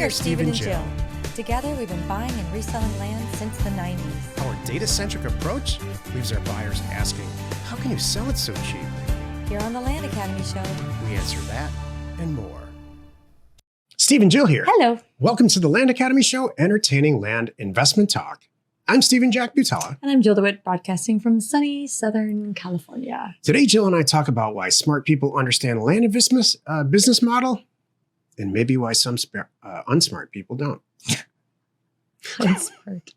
We are Steve and Jill. Together, we've been buying and reselling land since the 90s. Our data-centric approach leaves our buyers asking, how can you sell it so cheap? Here on the Land Academy Show, We answer that and more. Steve and Jill here. Hello. Welcome to the Land Academy Show, entertaining land investment talk. I'm Stephen Jack Butala. And I'm Jill DeWitt, broadcasting from sunny Southern California. Today, Jill and I talk about why smart people understand land investment business model, and maybe why some unsmart people don't. Unsmart.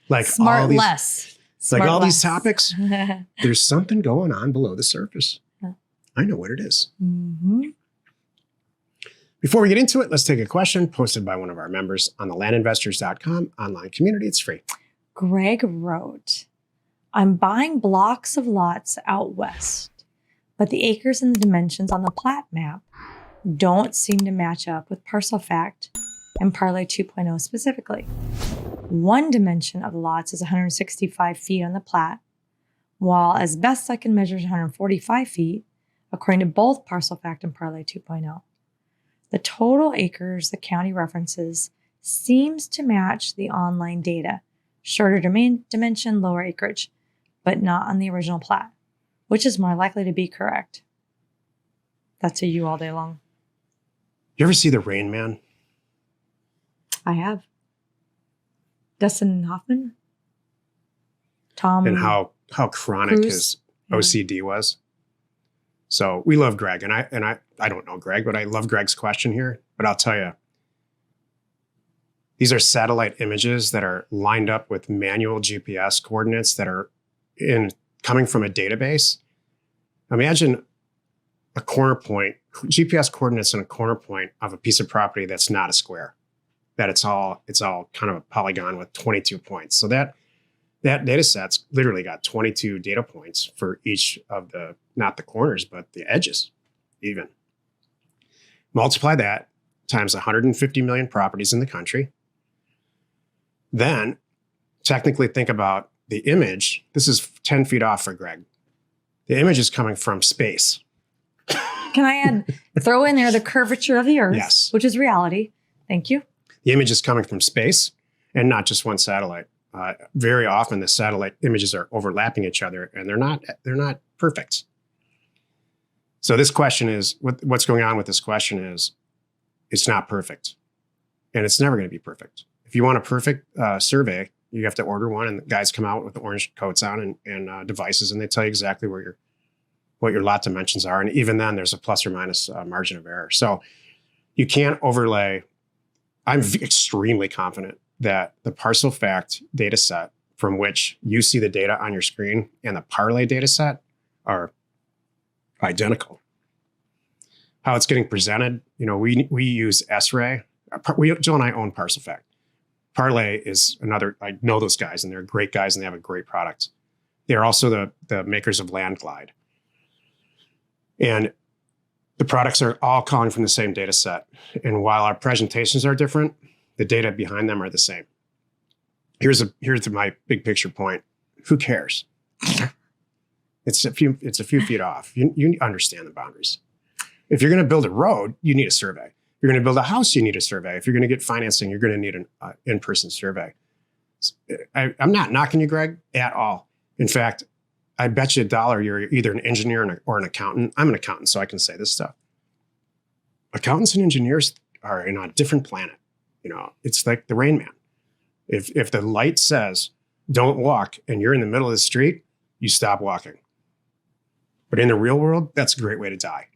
Like smart all these, less. Like Smart all less. these topics, there's something going on below the surface. I know what it is. Mm-hmm. Before we get into it, let's take a question posted by one of our members on the landinvestors.com online community. It's free. Greg wrote, I'm buying blocks of lots out west, but the acres and the dimensions on the plat map don't seem to match up with parcel fact and parlay 2.0 specifically. One dimension of the lots is 165 feet on the plat, while as best I can measure is 145 feet, according to both parcel fact and parlay 2.0. The total acres the county references seems to match the online data, shorter dimension, lower acreage, but not on the original plat, which is more likely to be correct. That's a you all day long. You ever see The Rain Man? I have. Dustin Hoffman? Tom. And how chronic Cruise? his OCD was. So we love Greg, and I don't know Greg, but I love Greg's question here. But I'll tell you, these are satellite images that are lined up with manual GPS coordinates that are coming from a database. Imagine a corner point, GPS coordinates in a corner point of a piece of property that's not a square, that it's all kind of a polygon with 22 points. So that data set's literally got 22 data points for each of the, not the corners, but the edges even. Multiply that times 150 million properties in the country. Then technically think about the image. This is 10 feet off for Greg. The image is coming from space. Can I throw in there the curvature of the earth, Yes. which is reality. Thank you. The image is coming from space and not just one satellite. Very often the satellite images are overlapping each other and they're not perfect. So this question is, what's going on with this question is, it's not perfect. And it's never going to be perfect. If you want a perfect survey, you have to order one, and the guys come out with the orange coats on and devices, and they tell you exactly what your lot dimensions are. And even then, there's a plus or minus margin of error. So you can't overlay. I'm extremely confident that the parcel fact data set from which you see the data on your screen and the parlay data set are identical. How it's getting presented, we use SRAY. Jill and I own parcel fact. Parlay is another, I know those guys, and they're great guys, and they have a great product. They're also the makers of Landglide. And the products are all calling from the same data set. And while our presentations are different, the data behind them are the same. Here's my big picture point. Who cares? It's a few feet off. You understand the boundaries. If you're going to build a road, you need a survey. If you're going to build a house, you need a survey. If you're going to get financing, you're going to need an in-person survey. I'm not knocking you, Greg, at all. In fact, I bet you $1 you're either an engineer or an accountant. I'm an accountant, so I can say this stuff. Accountants and engineers are in a different planet. It's like the Rain Man. If the light says don't walk and you're in the middle of the street, you stop walking. But in the real world, that's a great way to die.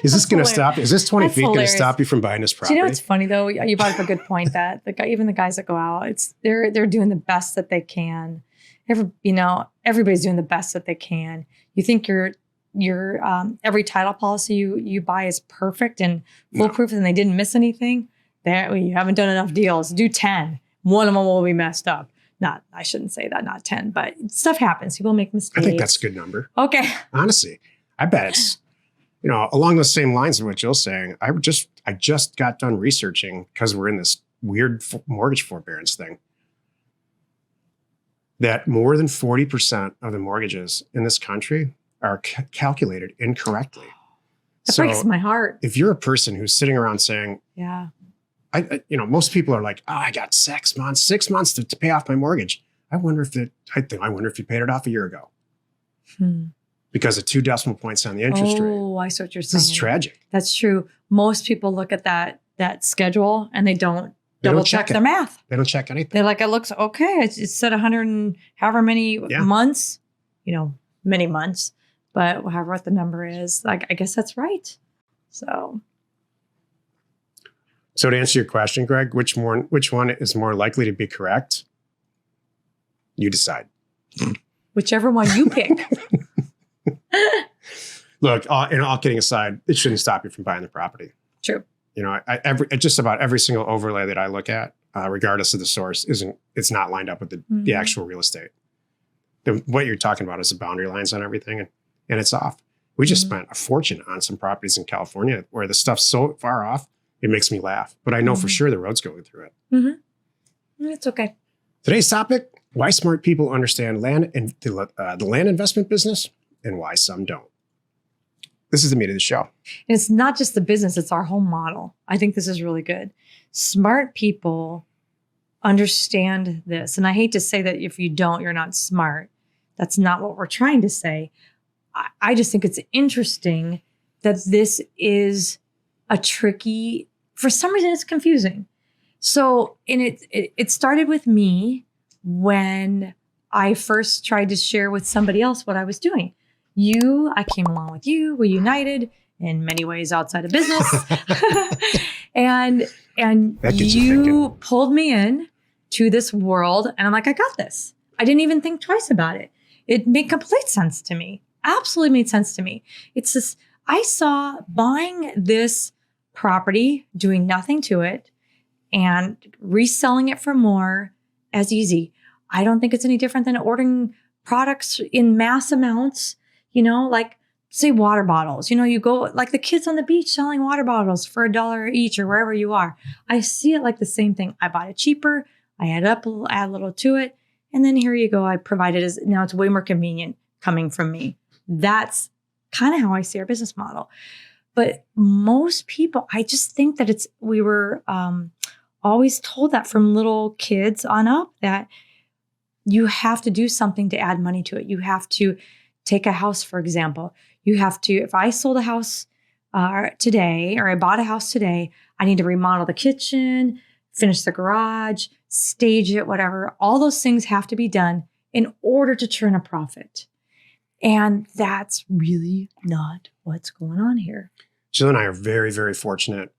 Is this going to stop? Is this 20 That's feet going to hilarious. stop you from buying this property? Do you know what's funny though? You brought up a good point that even the guys that go out, they're doing the best that they can. Everybody's doing the best that they can. You think your every title policy you buy is perfect and foolproof, and they didn't miss anything. You haven't done enough deals. Do 10. One of them will be messed up. I shouldn't say that, not 10, but stuff happens. People make mistakes. I think that's a good number. Okay. Honestly, I bet it's, along the same lines of what Jill's saying. I just got done researching, because we're in this weird mortgage forbearance thing, that more than 40% of the mortgages in this country are calculated incorrectly. That breaks my heart. If you're a person who's sitting around saying, yeah, most people are like, oh, I got 6 months to pay off my mortgage. I wonder if you paid it off a year ago. Because of 2 decimal points on the interest rate. Oh, I see what you're saying. This is tragic. That's true. Most people look at that schedule and they don't double check their math. They don't check anything. They're like, it looks okay. It's said 100 and however many months, many months, but however what the number is, like, I guess that's right. So to answer your question, Greg, which one is more likely to be correct? You decide. Whichever one you pick. Look, all kidding aside, it shouldn't stop you from buying the property. True. Just about every single overlay that I look at, regardless of the source, it's not lined up with the actual real estate. What you're talking about is the boundary lines on everything, and it's off. We just spent a fortune on some properties in California where the stuff's so far off, it makes me laugh. But I know for sure the road's going through it. It's okay. Today's topic: why smart people understand land and the land investment business, and why some don't. This is the meat of the show. And it's not just the business, it's our whole model. I think this is really good. Smart people understand this. And I hate to say that if you don't, you're not smart. That's not what we're trying to say. I just think it's interesting that this is a tricky, for some reason it's confusing. So, and it started with me when I first tried to share with somebody else what I was doing. I came along with you, we united in many ways outside of business. and you pulled me in to this world and I'm like, I got this. I didn't even think twice about it. It made complete sense to me. Absolutely made sense to me. It's this, I saw buying this property, doing nothing to it and reselling it for more as easy. I don't think it's any different than ordering products in mass amounts. Like say water bottles, you go like the kids on the beach selling water bottles for $1 each or wherever you are. I see it like the same thing. I bought it cheaper. I add a little to it. And then here you go. I provide it now it's way more convenient coming from me. That's kind of how I see our business model. But most people, I just think that we were always told that from little kids on up that you have to do something to add money to it. You have to take a house, for example. You have to, if I sold a house today, or I bought a house today, I need to remodel the kitchen, finish the garage, stage it, whatever. All those things have to be done in order to turn a profit. And that's really not what's going on here. Jill and I are very, very fortunate.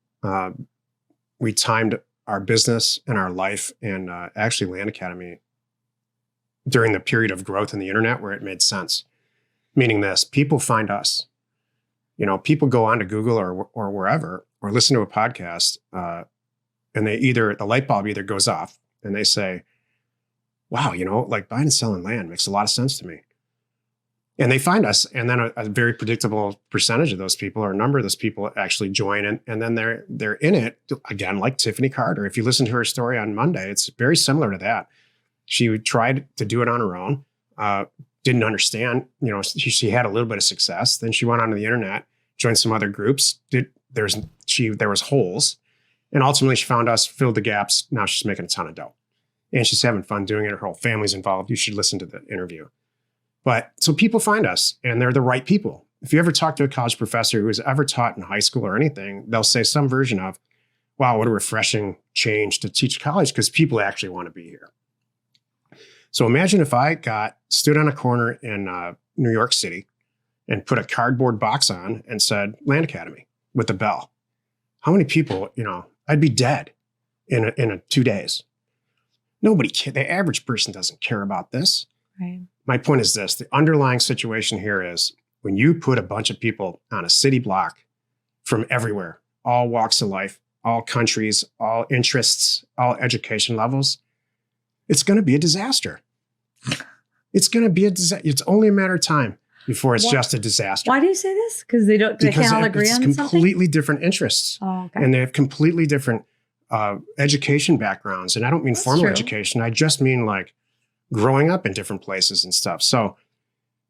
We timed our business and our life and actually Land Academy during the period of growth in the internet where it made sense. Meaning this, people find us. People go onto Google or wherever, or listen to a podcast, and the light bulb either goes off and they say, wow, like buying and selling land makes a lot of sense to me. And they find us, and then a very predictable percentage of those people, or a number of those people, actually join, and then they're in it again, like Tiffany Carter. If you listen to her story on Monday, it's very similar to that. She tried to do it on her own, didn't understand. She had a little bit of success. Then she went onto the internet, joined some other groups. There was holes, and ultimately she found us, filled the gaps. Now she's making a ton of dough, and she's having fun doing it. Her whole family's involved. You should listen to the interview. But so people find us, and they're the right people. If you ever talk to a college professor who has ever taught in high school or anything, they'll say some version of, wow, what a refreshing change to teach college because people actually want to be here. So imagine if I stood on a corner in New York City and put a cardboard box on and said Land Academy with a bell. How many people, I'd be dead in 2 days. The average person doesn't care about this. Right. My point is this, the underlying situation here is when you put a bunch of people on a city block from everywhere, all walks of life, all countries, all interests, all education levels, it's going to be a disaster. It's going to be a disaster. It's only a matter of time before it's just a disaster. Why do you say this? Because they can't all agree on something? Because completely different interests. Oh, okay. And they have completely different education backgrounds. And I don't mean formal education. I just mean like growing up in different places and stuff. So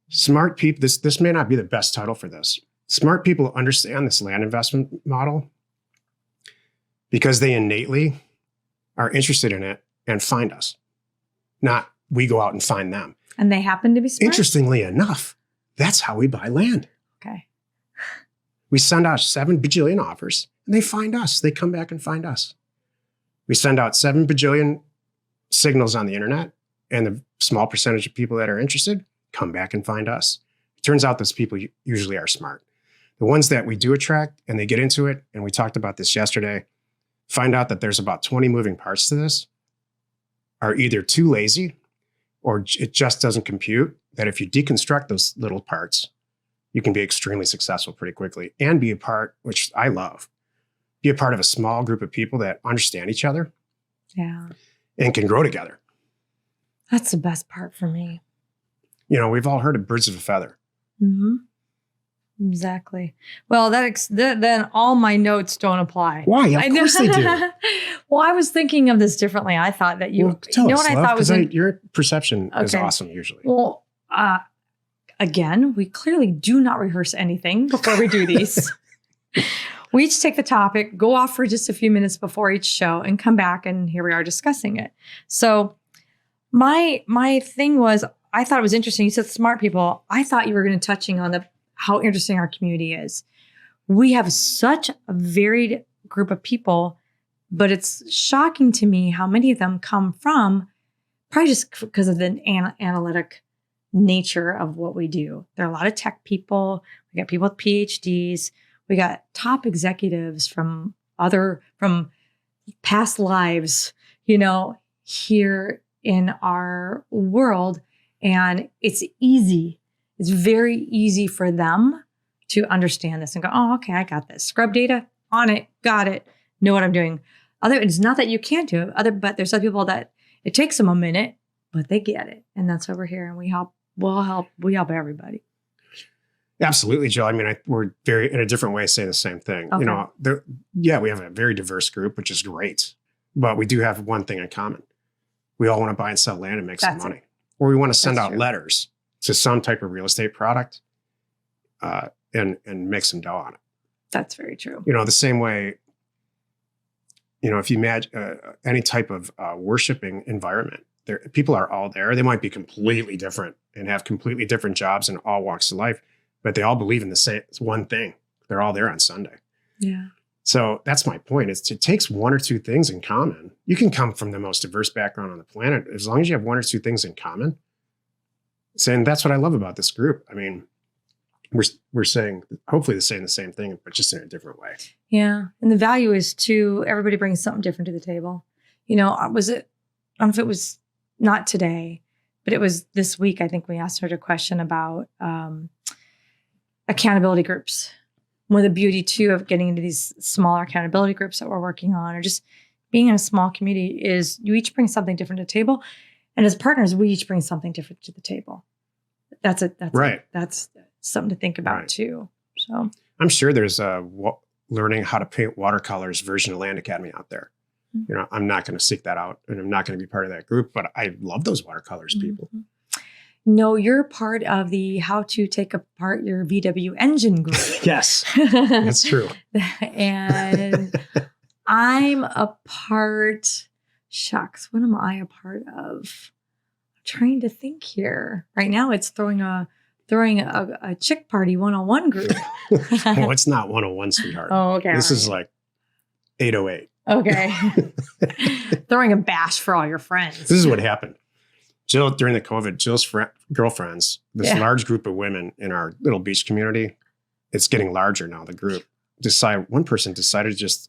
smart people, this may not be the best title for this. Smart people understand this land investment model because they innately are interested in it and find us, not we go out and find them. And they happen to be smart? Interestingly enough, that's how we buy land. Okay. We send out 7 bajillion offers and they find us. They come back and find us. We send out 7 bajillion signals on the internet and the small percentage of people that are interested come back and find us. It turns out those people usually are smart. The ones that we do attract and they get into it, and we talked about this yesterday, find out that there's about 20 moving parts to this, are either too lazy or it just doesn't compute, that if you deconstruct those little parts, you can be extremely successful pretty quickly and be a part, which I love, be a part of a small group of people that understand each other and can grow together. That's the best part for me. You know, we've all heard of birds of a feather. Mm-hmm. Exactly. Well, then all my notes don't apply. Why? Of course they do. Well, I was thinking of this differently. I thought that you tell know us, what I love, thought was your perception is Okay. awesome usually. Well, again, we clearly do not rehearse anything before we do these. We each take the topic, go off for just a few minutes before each show, and come back, and here we are discussing it. So my thing was, I thought it was interesting. You said smart people. I thought you were going to touching on how interesting our community is. We have such a varied group of people, but it's shocking to me how many of them come from, probably just because of the analytic nature of what we do. There are a lot of tech people. We got people with PhDs. We got top executives from past lives, here in our world. And it's easy. It's very easy for them to understand this and go, oh, okay, I got this. Scrub data, on it, got it, know what I'm doing. It's not that you can't do it, but there's other people that it takes them a minute, but they get it. And that's why we're here. And we help everybody. Absolutely, Jill. I mean, we're very, in a different way, say the same thing. Okay. We have a very diverse group, which is great. But we do have one thing in common. We all want to buy and sell land and make some money. Or we want to send out letters to some type of real estate product and make some dough on it. That's very true. The same way, if you imagine any type of worshiping environment, people are all there. They might be completely different and have completely different jobs in all walks of life, but they all believe in the same one thing. They're all there on Sunday. Yeah. So that's my point. It takes 1 or 2 things in common. You can come from the most diverse background on the planet. As long as you have 1 or 2 things in common. And that's what I love about this group. I mean, we're saying, hopefully they're saying the same thing, but just in a different way. Yeah. And the value is everybody brings something different to the table. I don't know if it was not today, but it was this week. I think we asked her a question about accountability groups. One of the beauty too of getting into these smaller accountability groups that we're working on, or just being in a small community, is you each bring something different to the table. And as partners, we each bring something different to the table. That's right. That's something to think about too. So I'm sure there's a learning how to paint watercolors version of Land Academy out there. Mm-hmm. I'm not going to seek that out, and I'm not going to be part of that group, but I love those watercolors people. No, you're part of the how to take apart your VW engine group. Yes, that's true. And I'm a part, shucks, what am I a part of? I'm trying to think here. Right now it's throwing a chick party 101 group. Oh, it's not 101, sweetheart. Oh, okay. This is like 808. Okay. Throwing a bash for all your friends. This is what happened. Jill, during the COVID, Jill's girlfriends, this large group of women in our little beach community, it's getting larger now, the group, one person decided to just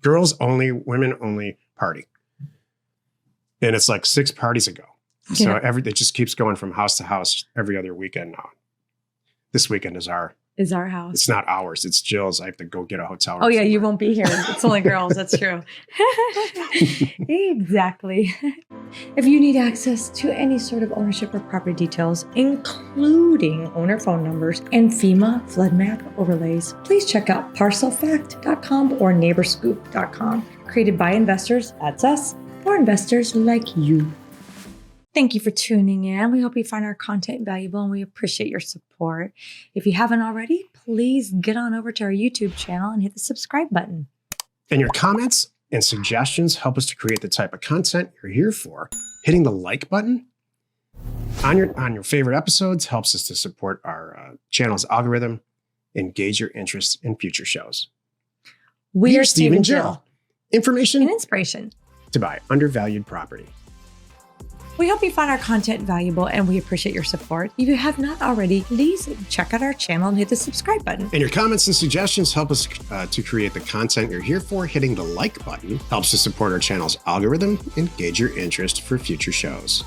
girls only, women only party. And it's like 6 parties ago. So it just keeps going from house to house every other weekend now. This weekend is our house. It's not ours. It's Jill's. I have to go get a hotel room. Oh, yeah. You won't be here. It's only girls. That's true. Exactly. If you need access to any sort of ownership or property details, including owner phone numbers and FEMA flood map overlays, please check out parcelfact.com or neighborscoop.com. Created by investors, that's us, for investors like you. Thank you for tuning in. We hope you find our content valuable and we appreciate your support. If you haven't already, please get on over to our YouTube channel and hit the subscribe button. And your comments and suggestions help us to create the type of content you're here for. Hitting the like button on your favorite episodes helps us to support our channel's algorithm and gauge your interest in future shows. We are Steve and Jill. Information And inspiration to buy undervalued property. We hope you found our content valuable and we appreciate your support. If you have not already, please check out our channel and hit the subscribe button. And your comments and suggestions help us to create the content you're here for. Hitting the like button helps to support our channel's algorithm and gauge your interest for future shows.